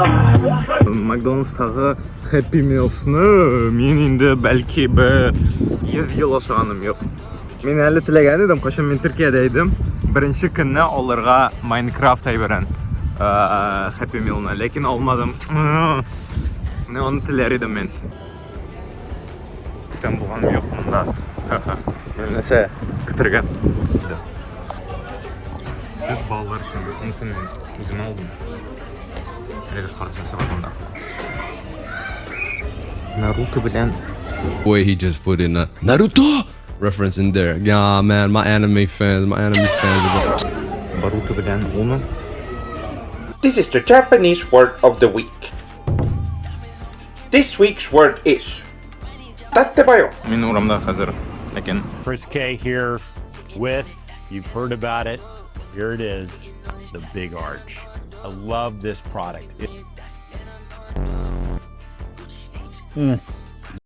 Макдональдстагы Happy Mealsны мен инде бәлки бер 100 ел ашаганым юк. Мен әле теләгән идем, кашын мен Төркиядә идем. Беренче көнне алырга Майнкрафт әйберен Happy Meal'ны, ләкин алмадым. Не оны теләр идем мен. Күтәм булганым юк монда. Нәрсә көтергән. Süt баллар өчен бүкенсен үзем алдым. Регис карчасы бар монда. Наруто белән Boy, he just put in a Naruto reference in there. Yeah, man, my anime fans. Наруто белән уны. This is the Japanese word of the week. This week's word is Tatebayo. Мин урамда хәзер икән. Chris K here with, you've heard about it, here it is, the Big Arch. I love this product.